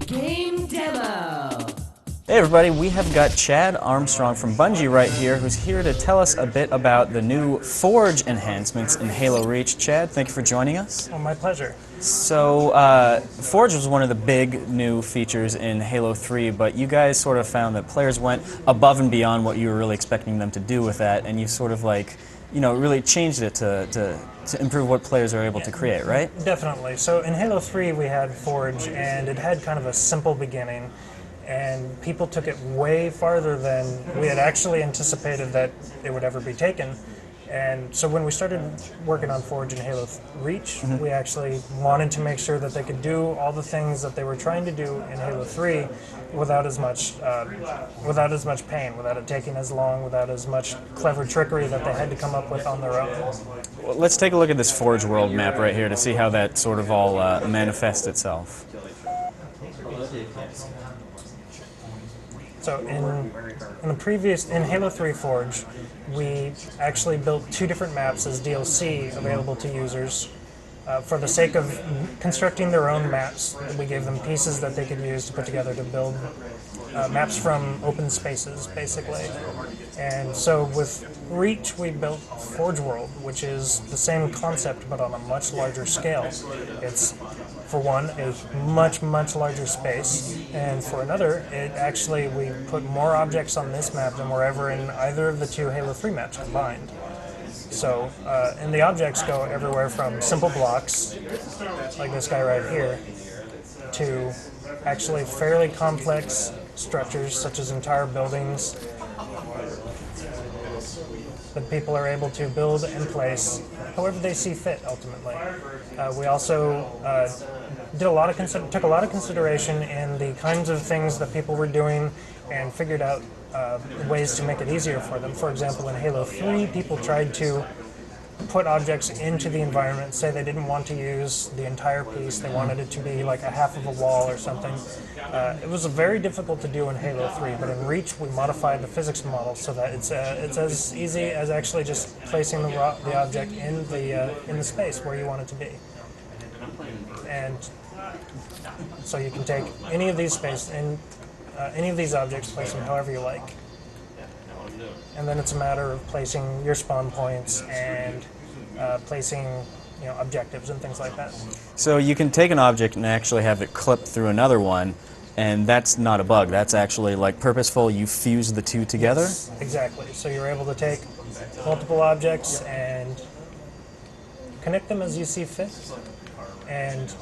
Game demo. Hey everybody, we have got Chad Armstrong from Bungie right here, who's here to tell us a bit about the new Forge enhancements in Halo Reach. Chad, thank you for joining us. Oh, my pleasure. So, Forge was one of the big new features in Halo 3, but you guys sort of found that players went above and beyond what you were really expecting them to do with that, and you sort of really changed it to improve what players are able to create, right? Definitely. So in Halo 3 we had Forge, and it had kind of a simple beginning, and people took it way farther than we had actually anticipated that it would ever be taken. And so when we started working on Forge in Halo Reach, we actually wanted to make sure that they could do all the things that they were trying to do in Halo 3 without as much pain, without it taking as long, without as much clever trickery that they had to come up with on their own. Well, let's take a look at this Forge world map right here to see how that sort of all manifests itself. So in Halo 3 Forge, we actually built two different maps as DLC available to users. For the sake of constructing their own maps, we gave them pieces that they could use to put together to build maps from open spaces, basically. And so with Reach, we built Forge World, which is the same concept but on a much larger scale. It's, for one, a much, much larger space, and for another, we put more objects on this map than were ever in either of the two Halo 3 maps combined. So, and the objects go everywhere from simple blocks, like this guy right here, to actually fairly complex structures, such as entire buildings, that people are able to build and place however they see fit, ultimately. We also took a lot of consideration in the kinds of things that people were doing and figured out ways to make it easier for them. For example, in Halo 3, people tried to put objects into the environment, say they didn't want to use the entire piece, they wanted it to be like a half of a wall or something. It was very difficult to do in Halo 3, but in Reach we modified the physics model so that it's as easy as actually just placing the object in the space where you want it to be. And so you can take any of these any of these objects, place them however you like. And then it's a matter of placing your spawn points and placing objectives and things like that. So you can take an object and actually have it clip through another one, and that's not a bug. That's actually like purposeful. You fuse the two together? Yes, exactly. So you're able to take multiple objects and connect them as you see fit. And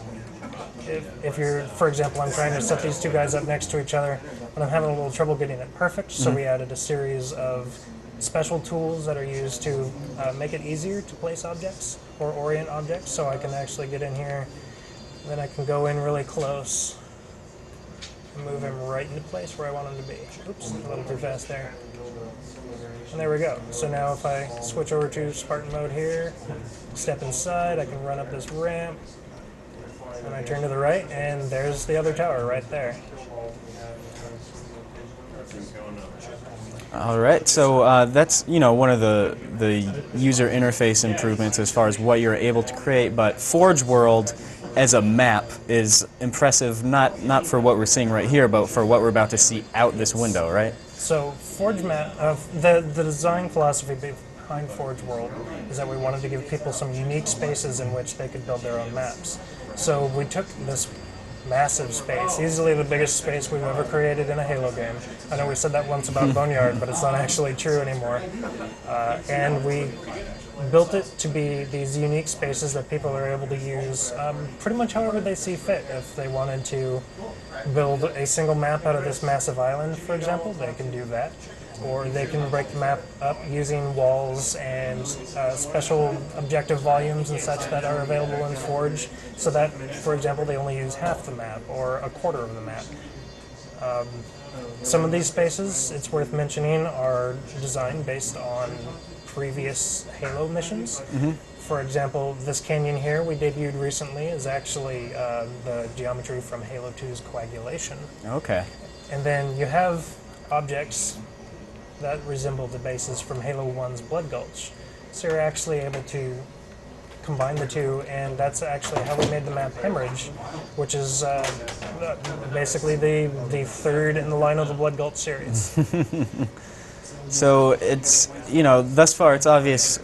if you're, for example, I'm trying to set these two guys up next to each other, but I'm having a little trouble getting it perfect, so we added a series of special tools that are used to make it easier to place objects or orient objects. So I can actually get in here, and then I can go in really close and move him right into place where I want him to be. Oops, a little too fast there. And there we go. So now if I switch over to Spartan mode here, step inside, I can run up this ramp, and I turn to the right, and there's the other tower right there. All right, so that's one of the user interface improvements as far as what you're able to create. But Forge World as a map is impressive, not for what we're seeing right here, but for what we're about to see out this window, right? So Forge map, the design philosophy behind Forge World is that we wanted to give people some unique spaces in which they could build their own maps. So we took this massive space, easily the biggest space we've ever created in a Halo game. I know we said that once about Boneyard, but it's not actually true anymore. And we built it to be these unique spaces that people are able to use pretty much however they see fit. If they wanted to build a single map out of this massive island, for example, they can do that. Or they can break the map up using walls and special objective volumes and such that are available in Forge, so that, for example, they only use half the map or a quarter of the map. Some of these spaces, it's worth mentioning, are designed based on previous Halo missions. For example, this canyon here we debuted recently is actually the geometry from Halo 2's Coagulation. Okay. And then you have objects that resemble the bases from Halo 1's Blood Gulch. So you're actually able to combined the two, and that's actually how we made the map Hemorrhage, which is basically the third in the line of the Blood Gulch series. So it's, thus far it's obvious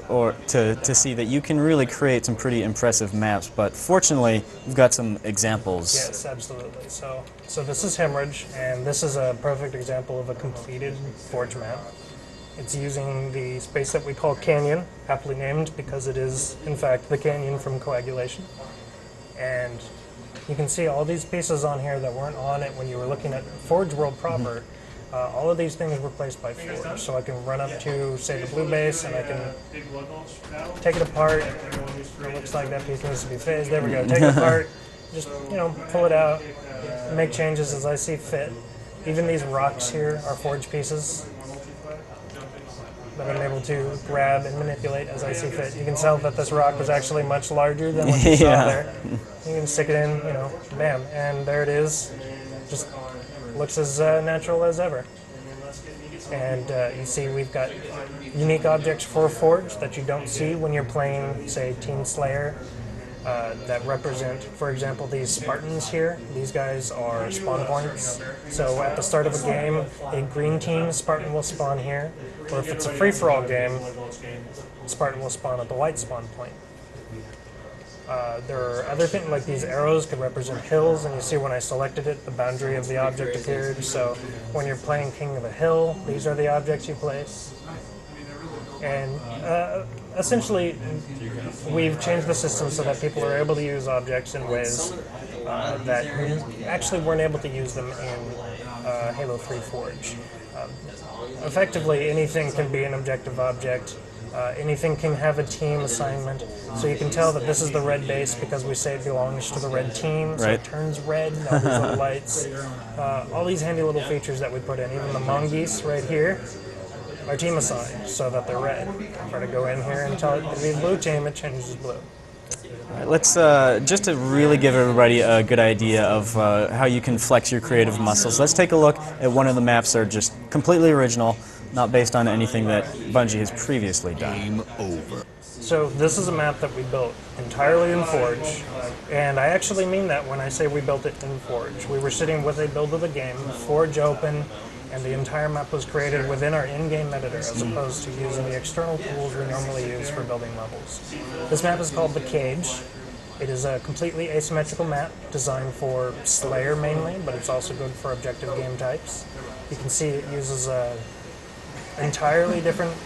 to see that you can really create some pretty impressive maps, but fortunately you've got some examples. Yes, absolutely. So this is Hemorrhage, and this is a perfect example of a completed Forge map. It's using the space that we call Canyon, aptly named because it is, in fact, the canyon from coagulation. And you can see all these pieces on here that weren't on it when you were looking at Forge World proper. All of these things were placed by Forge. So I can run up to, say, the blue base, and I can take it apart. It looks like that piece needs to be phased. There we go. Take it apart, just, pull it out, make changes as I see fit. Even these rocks here are Forge pieces that I'm able to grab and manipulate as I see fit. You can tell that this rock was actually much larger than what you saw there. You can stick it in, bam, and there it is. Just looks as natural as ever. And you see we've got unique objects for Forge that you don't see when you're playing, say, Team Slayer, that represent, for example, these Spartans here. These guys are spawn points. So at the start of a game, a green team Spartan will spawn here, or if it's a free-for-all game, Spartan will spawn at the white spawn point. There are other things, like these arrows could represent hills, and you see when I selected it, the boundary of the object appeared. So when you're playing King of the Hill, these are the objects you place. And essentially, we've changed the system so that people are able to use objects in ways that actually weren't able to use them in Halo 3 Forge. Effectively, anything can be an objective object. Anything can have a team assignment. So you can tell that this is the red base because we say it belongs to the red team, so it turns red, and all these little lights. All these handy little features that we put in, even the mongoose right here, are team assigned so that they're red. If I go in here and tell it to be blue team, it changes blue. All right, let's, just to really give everybody a good idea of how you can flex your creative muscles, let's take a look at one of the maps that are just completely original, not based on anything that Bungie has previously done. Game over. So this is a map that we built entirely in Forge, and I actually mean that when I say we built it in Forge. We were sitting with a build of the game, Forge open, and the entire map was created within our in-game editor as opposed to using the external tools we normally use for building levels. This map is called The Cage. It is a completely asymmetrical map designed for Slayer mainly, but it's also good for objective game types. You can see it uses a entirely different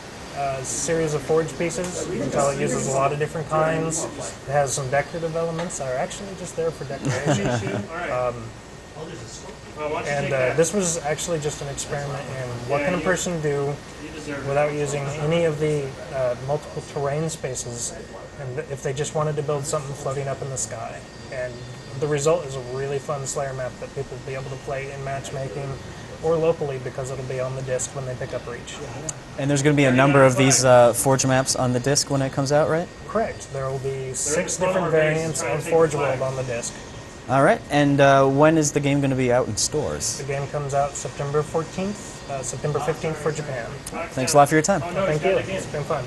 series of Forge pieces. You can tell it uses a lot of different kinds. It has some decorative elements that are actually just there for decoration. This was actually just an experiment in what can a person do without using any of the multiple terrain spaces, and if they just wanted to build something floating up in the sky. And the result is a really fun Slayer map that people will be able to play in matchmaking or locally because it'll be on the disc when they pick up Reach. And there's going to be a number of these Forge maps on the disc when it comes out, right? Correct. There will be 6 different variants of Forge World on the disc. All right, and when is the game going to be out in stores? The game comes out September 14th, September 15th for Japan. Thanks a lot for your time. Thank you. It's been fun.